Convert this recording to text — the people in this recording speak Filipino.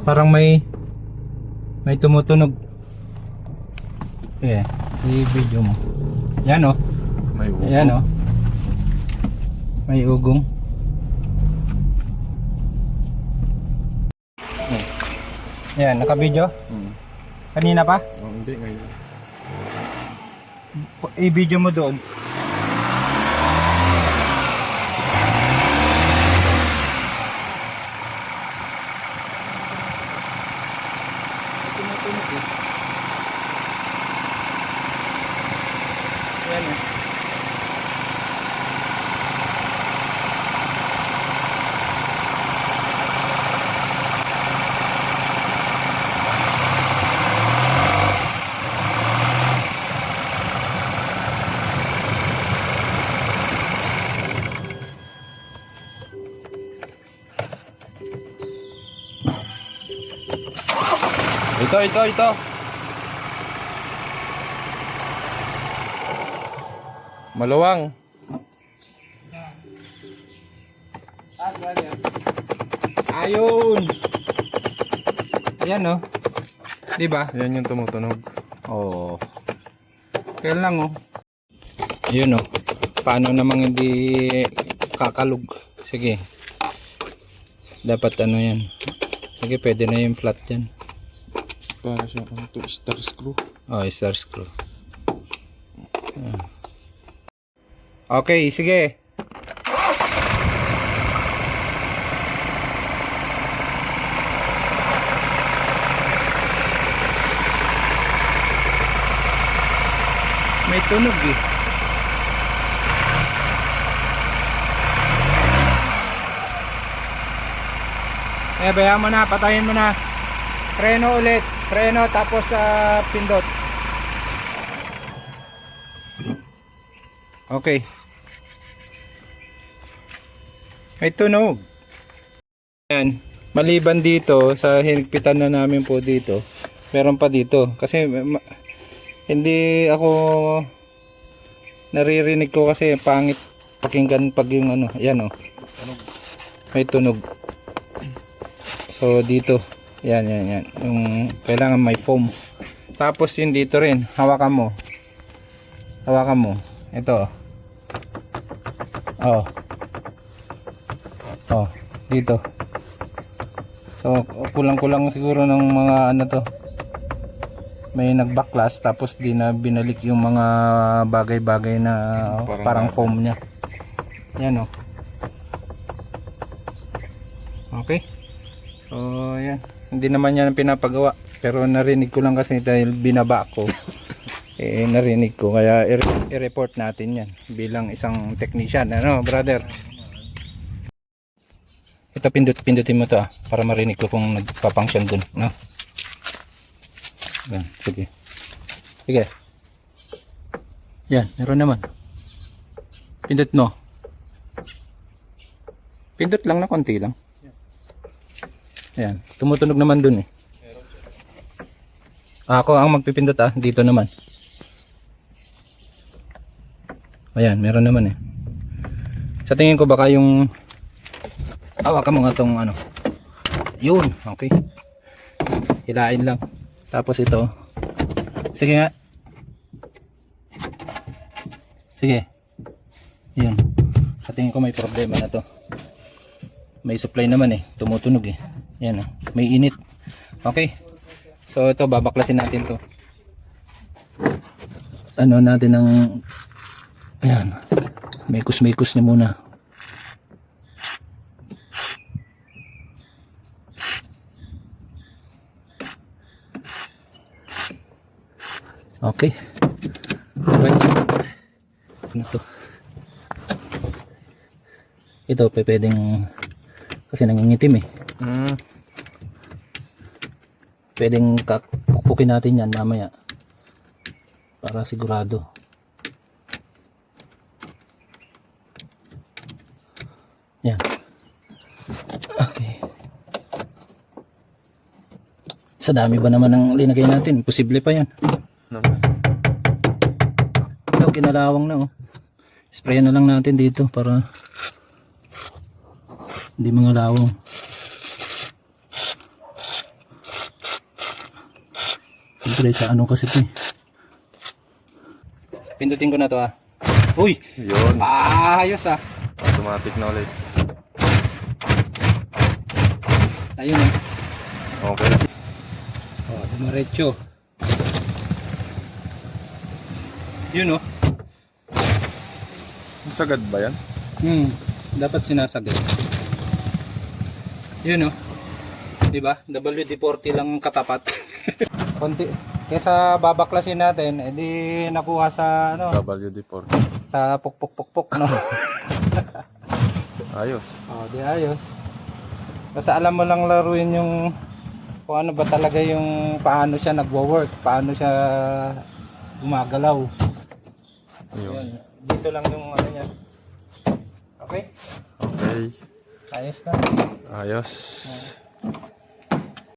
Parang may tumutunog. Yeah, i-video mo. Yan oh. May ugong. Ayan oh. May ugong. Ayan, naka-video. Kanina pa? Oh, hindi ngayon. I-video mo doon. Ayan oh. Ito. Maluwang. Ayun. Ayan oh. Di ba? Yan yung tumutunog. Oh. Kaya lang oh. Ayun oh. Paano namang hindi kakalog? Sige. Dapat ano yan. Sige, pwede na yung flat yan. Para siya to star screw. Oh, star screw. Okay, sige. May tunog eh. Bayaan mo na, patayin mo na. Preno ulit. Preno tapos pindot. Okay. May tunog. Ayan. Maliban dito sa hinigpitan na namin po dito, meron pa dito. Kasi hindi ako naririnig ko kasi pangit pakinggan pag yung ano. Ayan o. May tunog. So dito. Yan. Yung kailangan may foam. Tapos yun dito rin. Hawakan mo. Ito. Oh. Dito. So kulang-kulang siguro ng mga ano to. May nagbaklas tapos di na binalik yung mga bagay-bagay na parang foam niya. Yan oh. Okay. So yan. Hindi naman yan pinapagawa. Pero narinig ko lang kasi dahil binaba ko. Narinig ko. Kaya i-report natin yan. Bilang isang technician. Ano brother? Ito pindutin mo to para marinig ko kung nagpa-function dun. No? Yan. Sige. Yan. Meron naman. Pindot mo. Pindot lang na konti lang. Ayan, tumutunog naman dun eh. Ako ang magpipindot dito naman. Ayan, meron naman eh. Sa tingin ko baka yung hawakan mo nga tong ano. Yun, okay. Hilain lang. Tapos ito. Sige nga. Sige. Yun. Sa tingin ko may problema na to. May supply naman eh, tumutunog eh. Yan may init. Okay. So ito babaklasin natin to. Ano natin ng ayan. Mekos niya muna. Okay. Right. Ano to? Ito pwedeng kasi nangingitim eh. Pwedeng pukpukin natin yan mamaya para sigurado. Yan. Okay. Sa dami ba naman ang linagay natin? Posible pa yan. Ito kinalawang na oh. Sprayan na lang natin dito para hindi mga lawang. Siyempre sa ano kasi ito eh. Pindutin ko na to ah. Uy! Yun. Ayos ah. Automatic na ulit. Ayun ah. Okay. Oh, dumiretso. Yun oh. Sagad ba yan? Dapat sinasagad. Yun oh. Diba? WD-40 lang katapat. Konti. Kesa babaklasin natin, edi nakuha sa ano, WD-40. sa pukpuk-pukpuk no. Ayos. Oh, di ayos. Basta alam mo lang laruin yung kung ano ba talaga yung paano siya nagwo-work, paano siya gumagalaw. Yun. Yun. Dito lang yung ano niya. Okay? Okay. Ayos na. Ayos.